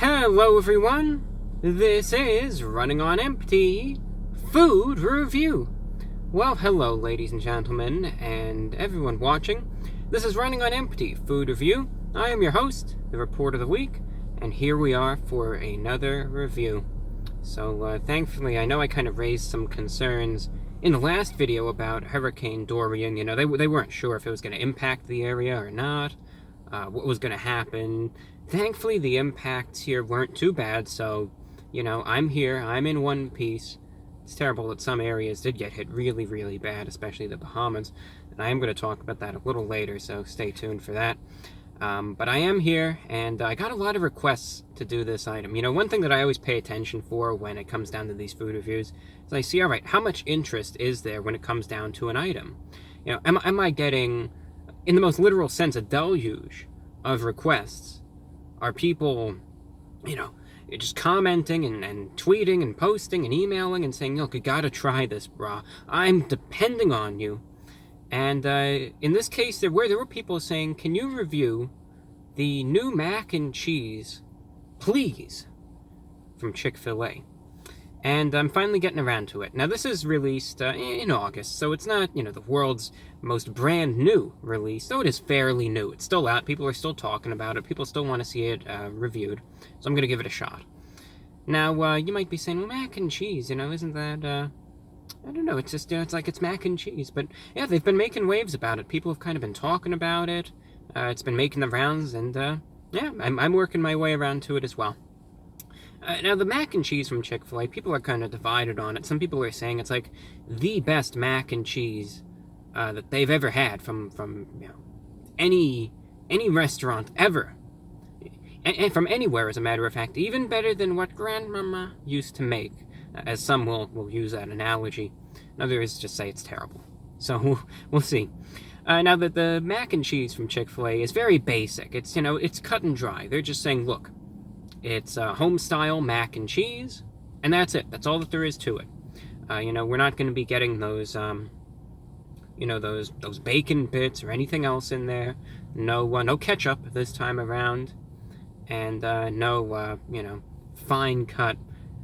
Hello everyone, this is Running on Empty Food Review. Well, hello ladies and gentlemen, and everyone watching. This is Running on Empty Food Review. I am your host, the Report of the Week, and here we are for another review. So thankfully, I know I kind of raised some concerns in the last video about Hurricane Dorian. You know, they weren't sure if it was going to impact the area or not, what was going to happen. Thankfully, the impacts here weren't too bad, so, you know, I'm here, I'm in one piece. It's terrible that some areas did get hit really, really bad, especially the Bahamas, and I am going to talk about that a little later, so stay tuned for that. But I am here, and I got a lot of requests to do this item. You know, one thing that I always pay attention for when it comes down to these food reviews is I see, all right, how much interest is there when it comes down to an item? You know, am I getting, in the most literal sense, a deluge of requests? Are people, you know, just commenting and tweeting and posting and emailing and saying, look, you gotta try this, brah. I'm depending on you. And in this case, there were people saying, can you review the new mac and cheese, please, from Chick-fil-A? And I'm finally getting around to it. Now, this is released in August, so it's not, you know, the world's most brand new release, though it is fairly new. It's still out. People are still talking about it. People still want to see it reviewed, so I'm going to give it a shot. Now, you might be saying, well, mac and cheese, you know, isn't that, I don't know, it's just, it's like it's mac and cheese. But, yeah, they've been making waves about it. People have kind of been talking about it. It's been making the rounds, and, yeah, I'm working my way around to it as well. Now, the mac and cheese from Chick-fil-A, people are kind of divided on it. Some people are saying it's like the best mac and cheese that they've ever had from you know, any restaurant ever. And from anywhere, as a matter of fact. Even better than what Grandmama used to make, as some will use that analogy. Others just say it's terrible. So, we'll see. Now, the mac and cheese from Chick-fil-A is very basic. It's, you know, it's cut and dry. They're just saying, look, it's home-style mac and cheese, and that's it. That's all that there is to it. You know, we're not going to be getting those, you know, those bacon bits or anything else in there. No ketchup this time around, and no, you know, fine-cut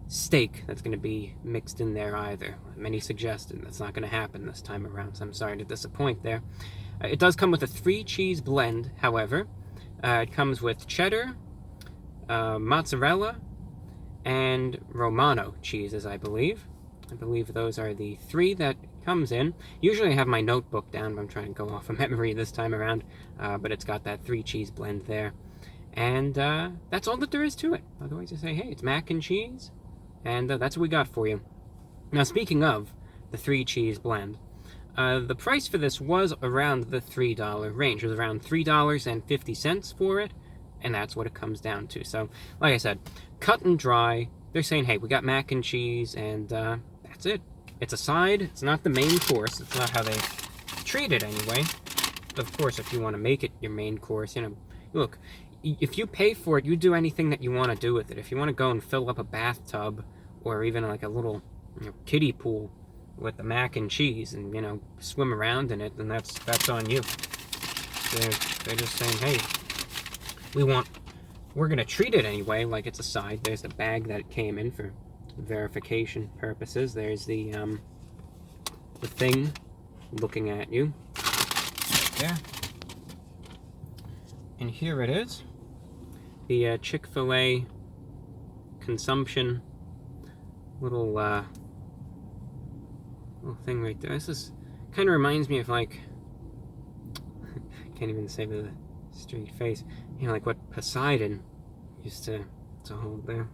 steak that's going to be mixed in there either. Many suggested that's not going to happen this time around, so I'm sorry to disappoint there. It does come with a 3-cheese blend, however. It comes with cheddar, mozzarella, and Romano cheeses, I believe. I believe those are the 3 that comes in. Usually I have my notebook down, but I'm trying to go off of memory this time around. But it's got that 3-cheese blend there. And that's all that there is to it. Otherwise I say, hey, it's mac and cheese, and that's what we got for you. Now, speaking of the 3-cheese blend, the price for this was around the $3 range. It was around $3.50 for it. And that's what it comes down to. So, like I said, cut and dry. They're saying, hey, we got mac and cheese, and that's it. It's a side. It's not the main course. It's not how they treat it anyway. But of course, if you want to make it your main course, you know, look, if you pay for it, you do anything that you want to do with it. If you want to go and fill up a bathtub or even like a little, you know, kiddie pool with the mac and cheese and, you know, swim around in it, then that's on you. They're just saying, hey, we're going to treat it anyway like it's a side. There's the bag that it came in for verification purposes. There's the thing looking at you. Right there. And here it is. The Chick-fil-A consumption little thing right there. This is kind of reminds me of, like, can't even say with a straight face, you know, like what Poseidon used to hold there.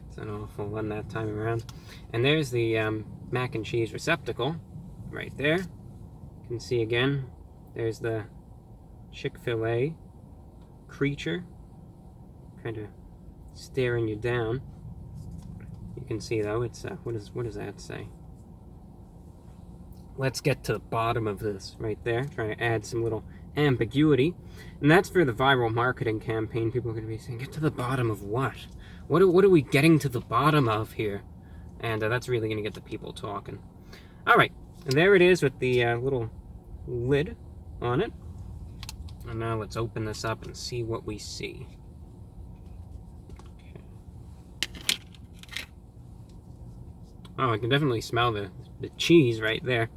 It's an awful one that time around. And there's the mac and cheese receptacle right there. You can see again, there's the Chick-fil-A creature kind of staring you down. You can see though, it's what does that say? Let's get to the bottom of this right there. Trying to add some little ambiguity, and that's for the viral marketing campaign. People are going to be saying, get to the bottom of what? What are we getting to the bottom of here? And that's really going to get the people talking. Alright, and there it is with the little lid on it. And now let's open this up and see what we see. Oh, I can definitely smell the cheese right there.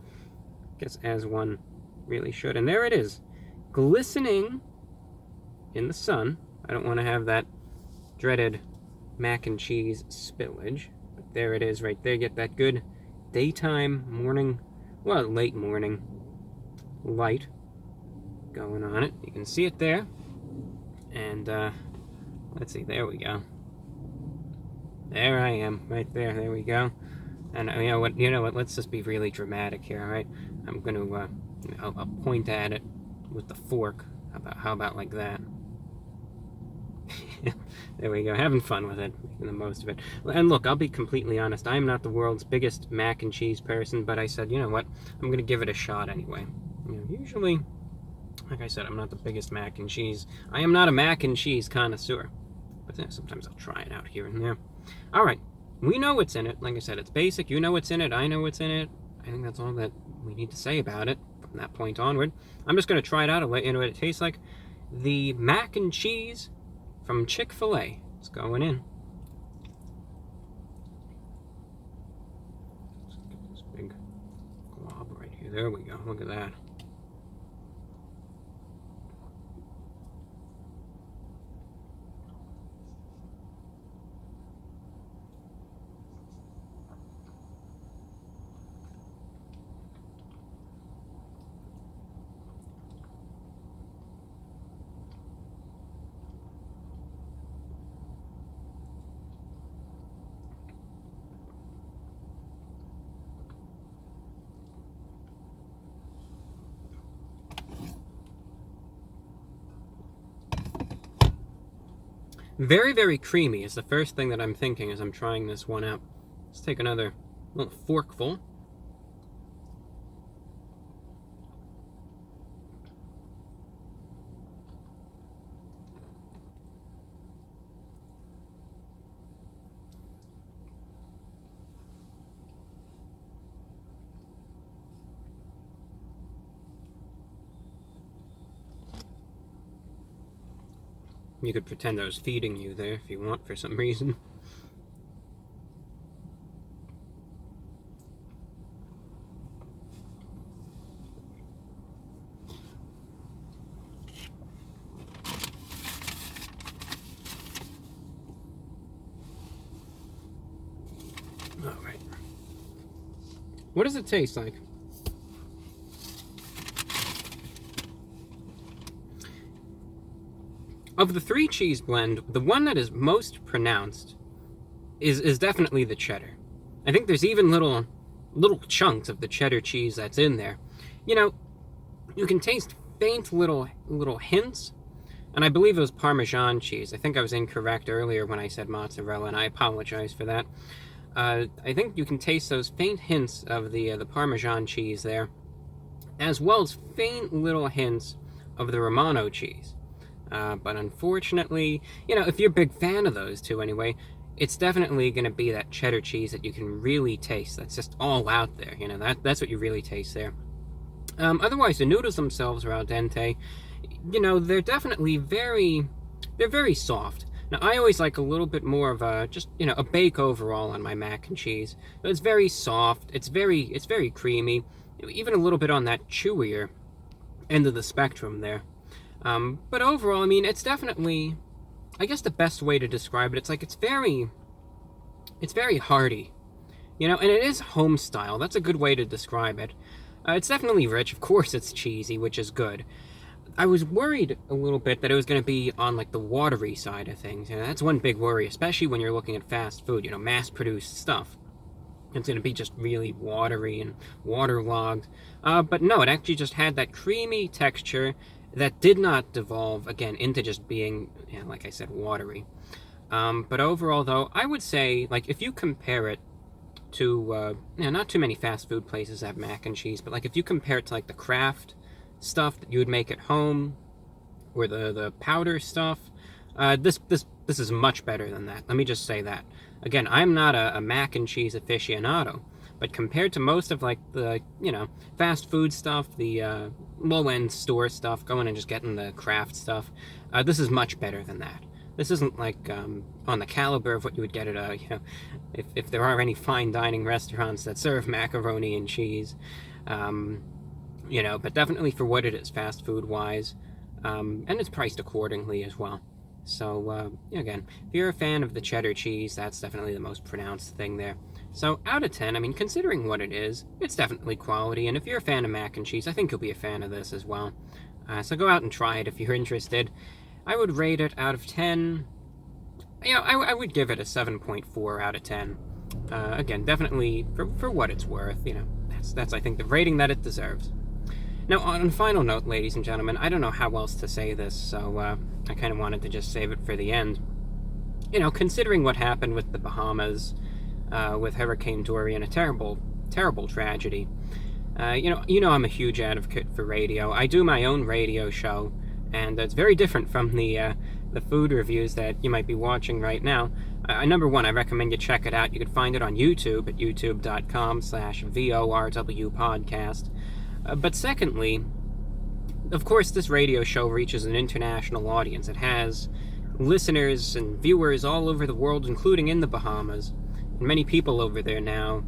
Guess as one really should. And there it is, glistening in the sun. I don't want to have that dreaded mac and cheese spillage. But there it is right there. Get that good daytime, morning, well, late morning light going on it. You can see it there. And let's see, there we go. There I am, right there. There we go. And you know what? Let's just be really dramatic here, all right? I'm going to I'll point at it with the fork. How about like that? There we go. Having fun with it, making the most of it. And look, I'll be completely honest. I'm not the world's biggest mac and cheese person, but I said, you know what? I'm going to give it a shot anyway. Usually, like I said, I'm not the biggest mac and cheese. I am not a mac and cheese connoisseur. But sometimes I'll try it out here and there. All right. We know what's in it. Like I said, it's basic. You know what's in it. I know what's in it. I think that's all that we need to say about it from that point onward. I'm just going to try it out and let you know what it tastes like. The mac and cheese from Chick-fil-A. It's going in. Let's get this big glob right here. There we go. Look at that. Very, very creamy is the first thing that I'm thinking as I'm trying this one out. Let's take another little forkful. You could pretend I was feeding you there if you want for some reason. All right. What does it taste like? Of the three cheese blend, the one that is most pronounced is definitely the cheddar. I think there's even little chunks of the cheddar cheese that's in there. You know, you can taste faint little hints, and I believe it was Parmesan cheese. I think I was incorrect earlier when I said mozzarella, and I apologize for that. I think you can taste those faint hints of the Parmesan cheese there, as well as faint little hints of the Romano cheese. But unfortunately, you know, if you're a big fan of those two anyway, it's definitely going to be that cheddar cheese that you can really taste. That's just all out there, you know, that's what you really taste there. Otherwise, the noodles themselves are al dente. You know, they're definitely very soft. Now, I always like a little bit more of a, just, you know, a bake overall on my mac and cheese. But it's very soft, it's very creamy, even a little bit on that chewier end of the spectrum there. But overall, I mean, it's definitely, I guess the best way to describe it, it's like, it's very hearty, you know, and it is home style. That's a good way to describe it. It's definitely rich. Of course it's cheesy, which is good. I was worried a little bit that it was going to be on, like, the watery side of things. You know, that's one big worry, especially when you're looking at fast food, you know, mass-produced stuff. It's going to be just really watery and waterlogged. But no, it actually just had that creamy texture that did not devolve, again, into just being, you know, like I said, watery. But overall, though, I would say, like, if you compare it to, you know, not too many fast food places have mac and cheese, but, like, if you compare it to, like, the Kraft stuff that you would make at home, or the powder stuff, this is much better than that. Let me just say that. Again, I'm not a mac and cheese aficionado, but compared to most of, like, the, you know, fast food stuff, the low-end store stuff, going and just getting the Kraft stuff, this is much better than that. This isn't like on the caliber of what you would get at a, if there are any fine dining restaurants that serve macaroni and cheese, but definitely for what it is, fast food wise, and it's priced accordingly as well. So again, if you're a fan of the cheddar cheese, that's definitely the most pronounced thing there. So out of 10, I mean, considering what it is, it's definitely quality, and if you're a fan of mac and cheese, I think you'll be a fan of this as well. So go out and try it if you're interested. I would rate it out of 10, I would give it a 7.4 out of 10. Again, definitely for what it's worth, that's I think the rating that it deserves. Now, on a final note, ladies and gentlemen, I don't know how else to say this, so I kind of wanted to just save it for the end. Considering what happened with the Bahamas, with Hurricane Dorian, a terrible, terrible tragedy. I'm a huge advocate for radio. I do my own radio show, and it's very different from the food reviews that you might be watching right now. Number one, I recommend you check it out. You can find it on YouTube at youtube.com/VORW podcast. But secondly, of course, this radio show reaches an international audience. It has listeners and viewers all over the world, including in the Bahamas. And many people over there now,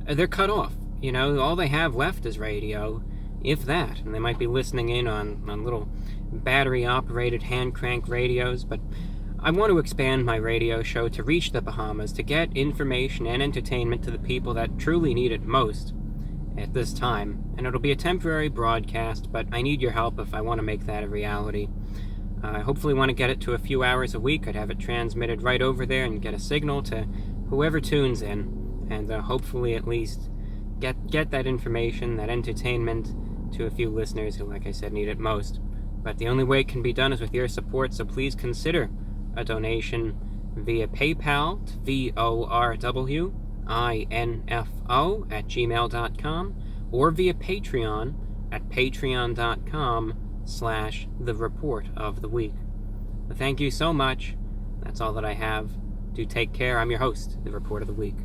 they're cut off. All they have left is radio, if that. And they might be listening in on little battery-operated hand-crank radios. But I want to expand my radio show to reach the Bahamas, to get information and entertainment to the people that truly need it most at this time. And it'll be a temporary broadcast, but I need your help if I want to make that a reality. I hopefully want to get it to a few hours a week. I'd have it transmitted right over there and get a signal to whoever tunes in, and hopefully at least get that information, that entertainment, to a few listeners who, like I said, need it most. But the only way it can be done is with your support, so please consider a donation via PayPal to VORWINFO@gmail.com, or via Patreon at patreon.com/The Report of the Week. Thank you so much. That's all that I have. Do take care. I'm your host, The Report of the Week.